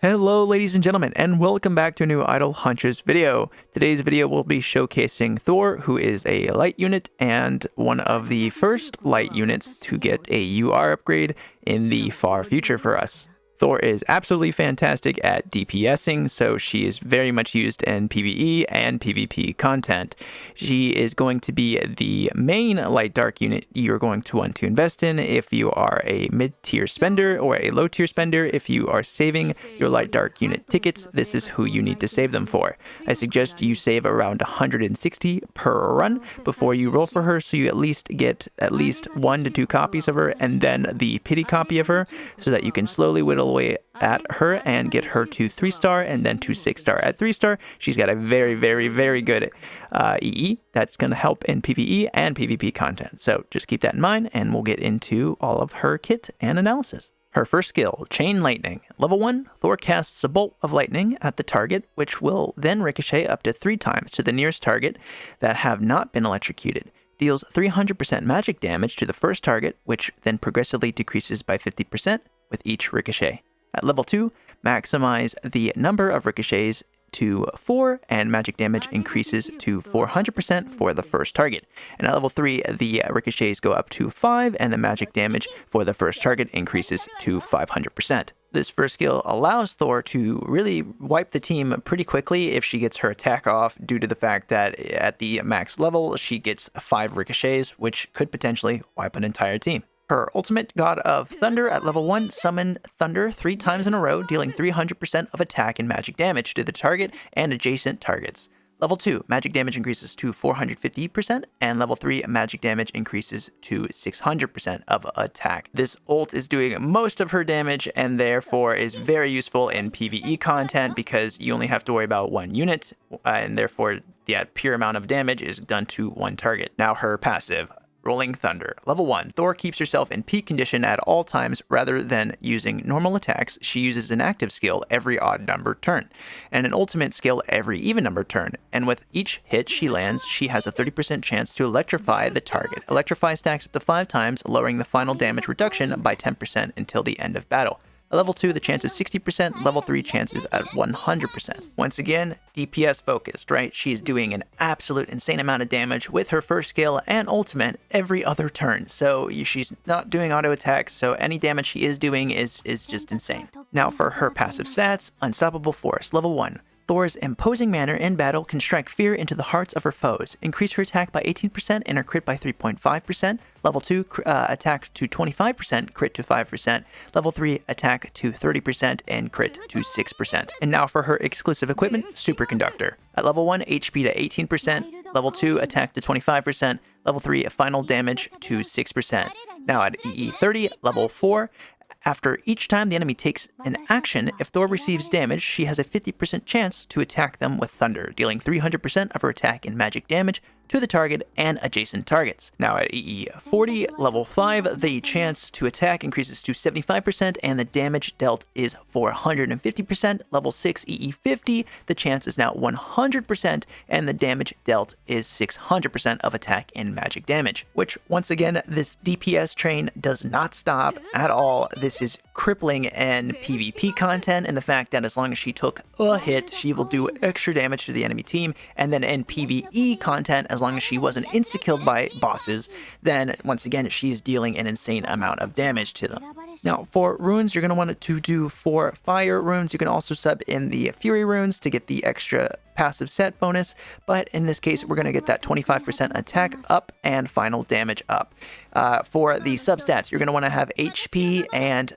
Hello ladies and gentlemen, and welcome back to a new Idle Huntress video. Today's video will be showcasing Thor, who is a light unit and one of the first light units to get a UR upgrade in the far future for us. Thor is absolutely fantastic at DPSing, so she is very much used in PvE and PvP content. She is going to be the main light dark unit you're going to want to invest in if you are a mid-tier spender or a low-tier spender. If you are saving your light dark unit tickets, this is who you need to save them for. I suggest you save around 160 per run before you roll for her, so you at least get at least 1 to 2 copies of her and then the pity copy of her, so that you can slowly whittle away at her and get her to 3-star and then to 6-star. At 3-star, she's got a very good EE that's going to help in PvE and PvP content. So just keep that in mind, and we'll get into all of her kit and analysis. Her first skill, Chain Lightning. Level 1, Thor casts a bolt of lightning at the target, which will then ricochet up to 3 times to the nearest target that have not been electrocuted. Deals 300% magic damage to the first target, which then progressively decreases by 50% with each ricochet. At level 2, maximize the number of ricochets to 4, and magic damage increases to 400% for the first target. And at level 3, the ricochets go up to 5, and the magic damage for the first target increases to 500%. This first skill allows Thor to really wipe the team pretty quickly if she gets her attack off, due to the fact that at the max level, she gets 5 ricochets, which could potentially wipe an entire team. Her ultimate, God of Thunder, at level 1, summon Thunder 3 times in a row, dealing 300% of attack and magic damage to the target and adjacent targets. Level 2, magic damage increases to 450%, and level 3, magic damage increases to 600% of attack. This ult is doing most of her damage and therefore is very useful in PvE content because you only have to worry about 1 unit, and therefore the pure amount of damage is done to 1 target. Now her passive, Rolling Thunder. Level 1, Thor keeps herself in peak condition at all times rather than using normal attacks. She uses an active skill every odd number turn, and an ultimate skill every even number turn. And with each hit she lands, she has a 30% chance to electrify the target. Electrify stacks up to 5 times, lowering the final damage reduction by 10% until the end of battle. At level 2, the chance is 60%, level 3 chances at 100%. Once again, DPS focused, right? She's doing an absolute insane amount of damage with her first skill and ultimate every other turn. So she's not doing auto attacks, so any damage she is doing is just insane. Now for her passive stats, Unstoppable Force. Level 1. Thor's imposing manner in battle can strike fear into the hearts of her foes. Increase her attack by 18% and her crit by 3.5%. Level 2, attack to 25%, crit to 5%. Level 3, attack to 30% and crit to 6%. And now for her exclusive equipment, Superconductor. At level 1, HP to 18%. Level 2, attack to 25%. Level 3, final damage to 6%. Now at EE 30, level 4, after each time the enemy takes an action, if Thor receives damage, she has a 50% chance to attack them with Thunder, dealing 300% of her attack and magic damage to the target and adjacent targets. Now at EE 40, level 5, the chance to attack increases to 75% and the damage dealt is 450%. Level 6, EE 50, the chance is now 100% and the damage dealt is 600% of attack and magic damage. Which, once again, this DPS train does not stop at all. This is crippling in PvP content, and the fact that as long as she took a hit, she will do extra damage to the enemy team, and then in PvE content, as long as she wasn't insta-killed by bosses, then once again, she's dealing an insane amount of damage to them. Now, for runes, you're going to want to do 4 fire runes. You can also sub in the fury runes to get the extra passive set bonus, but in this case, we're going to get that 25% attack up and final damage up. For the substats, you're going to want to have HP and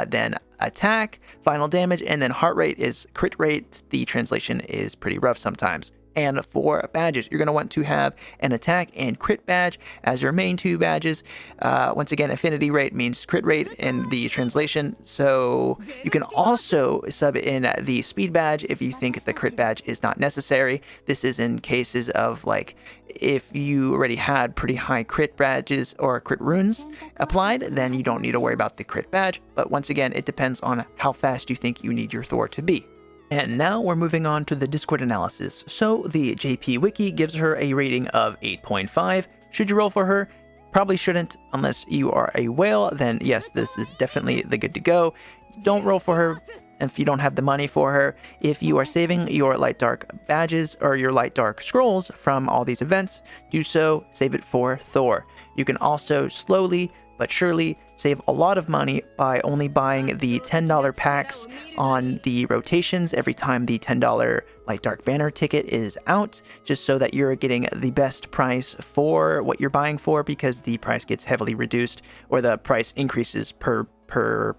then attack, final damage, and then heart rate is crit rate. The translation is pretty rough sometimes. And for badges, you're going to want to have an attack and crit badge as your main 2 badges. Once again, affinity rate means crit rate in the translation. So you can also sub in the speed badge if you think the crit badge is not necessary. This is in cases of like if you already had pretty high crit badges or crit runes applied, then you don't need to worry about the crit badge. But once again, it depends on how fast you think you need your Thor to be. And now we're moving on to the Discord analysis. So the JP Wiki gives her a rating of 8.5. Should you roll for her? Probably shouldn't unless you are a whale. Then yes, this is definitely the good to go. Don't roll for her if you don't have the money for her, if you are saving your light dark badges or your light dark scrolls from all these events, do so, save it for Thor. You can also slowly but surely save a lot of money by only buying the $10 packs on the rotations every time the $10 light dark banner ticket is out, just so that you're getting the best price for what you're buying for, because the price gets heavily reduced, or the price increases per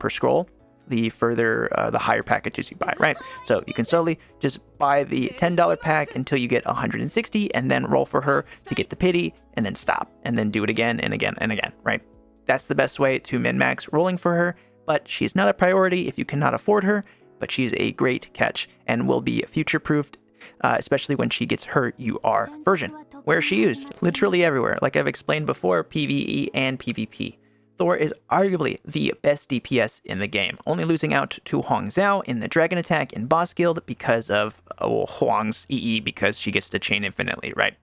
scroll the further the higher packages you buy, right? So you can slowly just buy the $10 pack until you get 160 and then roll for her to get the pity, and then stop and then do it again and again and again, right? That's the best way to min-max rolling for her, but she's not a priority if you cannot afford her, but she's a great catch and will be future-proofed, especially when she gets her UR version. Where is she used? Literally everywhere. Like I've explained before, PvE and PvP. Thor is arguably the best DPS in the game, only losing out to Huang Zhao in the Dragon Attack in Boss Guild because of Huang's EE, because she gets to chain infinitely, right?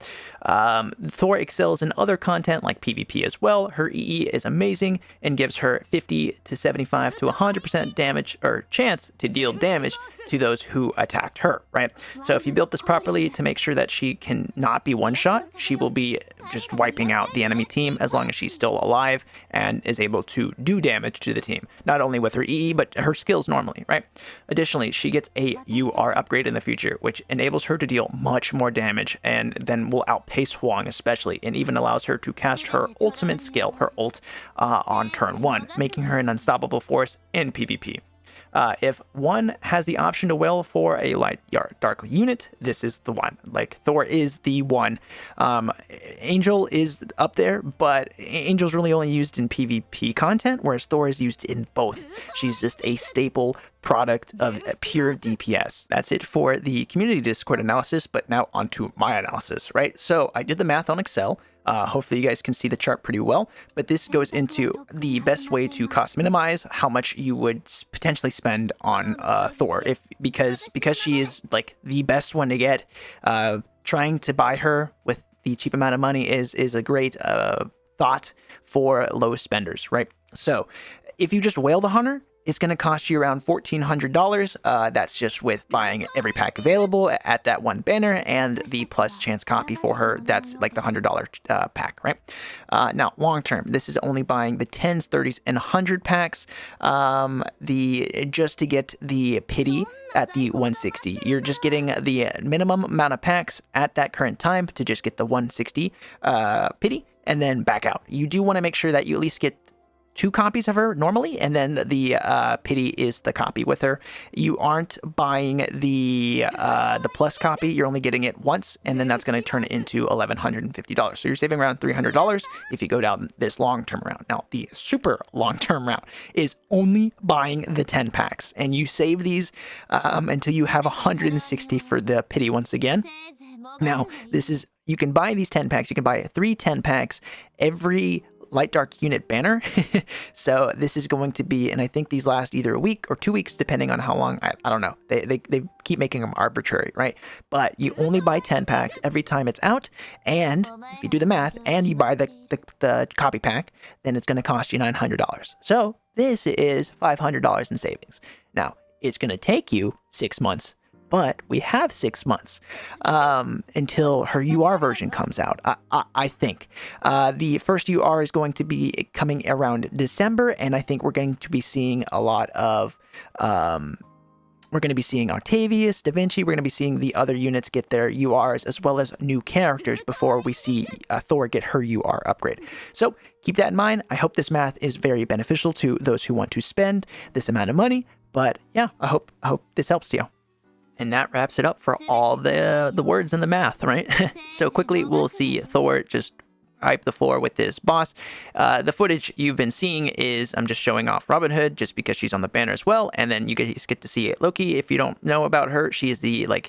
Thor excels in other content like PvP as well. Her EE is amazing and gives her 50 to 75 to 100% damage, or chance to deal damage to those who attacked her, right? So if you built this properly to make sure that she can not be one-shot, she will be just wiping out the enemy team as long as she's still alive and is able to do damage to the team, not only with her EE, but her skills normally, right? Additionally, she gets a UR upgrade in the future, which enables her to deal much more damage and then will outpace Huang especially, and even allows her to cast her ultimate skill, her ult, on turn 1, making her an unstoppable force in PvP. If one has the option to wail for a light dark unit, this is the one. Like, Thor is the one. Angel is up there, but Angel's really only used in PvP content, whereas Thor is used in both. She's just a staple product of pure DPS. That's it for the community Discord analysis, but now onto my analysis, right? So I did the math on Excel. Hopefully you guys can see the chart pretty well, but this goes into the best way to cost minimize how much you would potentially spend on Thor, because she is like the best one to get. Trying to buy her with the cheap amount of money is a great thought for low spenders, right? So if you just whale the hunter, it's going to cost you around $1,400. That's just with buying every pack available at that one banner and the plus chance copy for her. That's like the $100 pack, right? Now, long term, this is only buying the 10s, 30s, and 100 packs. Just to get the pity at the 160. You're just getting the minimum amount of packs at that current time to just get the 160 pity and then back out. You do want to make sure that you at least get 2 copies of her normally, and then the pity is the copy with her. You aren't buying the plus copy. You're only getting it once, and then that's going to turn it into $1,150. So you're saving around $300 if you go down this long-term route. Now, the super long-term route is only buying the 10 packs, and you save these until you have 160 for the pity once again. Now, you can buy these 10 packs. You can buy 3 10 packs every light dark unit banner. So this is going to be, and I think these last either a week or 2 weeks, depending on how long. I don't know. They keep making them arbitrary, right? But you only buy 10 packs every time it's out, and if you do the math and you buy the copy pack, then it's going to cost you $900. So this is $500 in savings. Now, it's going to take you 6 months, but we have 6 months until her UR version comes out, I think. The first UR is going to be coming around December, and I think we're going to be seeing a lot of... we're going to be seeing Octavius, Da Vinci, we're going to be seeing the other units get their URs, as well as new characters before we see Thor get her UR upgrade. So keep that in mind. I hope this math is very beneficial to those who want to spend this amount of money, but yeah, I hope this helps you. And that wraps it up for all the words and the math, right? So quickly, we'll see Thor just hype the floor with this boss. The footage you've been seeing is, I'm just showing off Robin Hood just because she's on the banner as well. And then you get to see Loki. If you don't know about her, she is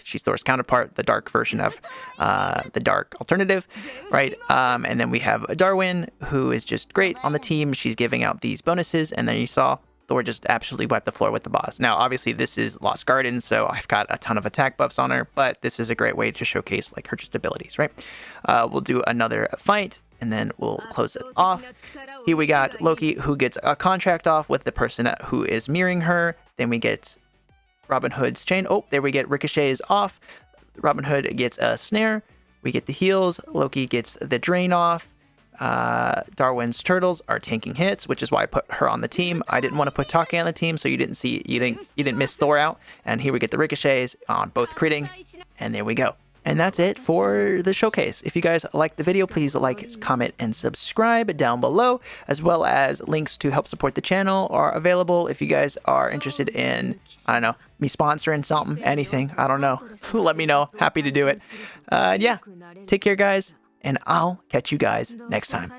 she's Thor's counterpart, the dark version of the dark alternative, right? And then we have Darwin, who is just great on the team. She's giving out these bonuses. And then you saw Thor just absolutely wiped the floor with the boss. Now, obviously, this is Lost Garden, so I've got a ton of attack buffs on her, but this is a great way to showcase like her just abilities, right? We'll do another fight, and then we'll close it off. Here we got Loki, who gets a contract off with the person who is mirroring her. Then we get Robin Hood's chain. Oh, there we get Ricochet's off. Robin Hood gets a snare. We get the heals. Loki gets the drain off. Darwin's turtles are tanking hits, which is why I put her on the team. I didn't want to put Take on the team, so you didn't miss Thor out. And here we get the ricochets on both critting, and there we go. And that's it for the showcase. If you guys liked the video, please like, comment, and subscribe down below, as well as links to help support the channel are available if you guys are interested in, I don't know, me sponsoring something, anything, I don't know. Let me know. Happy to do it. Yeah, take care, guys, and I'll catch you guys next time.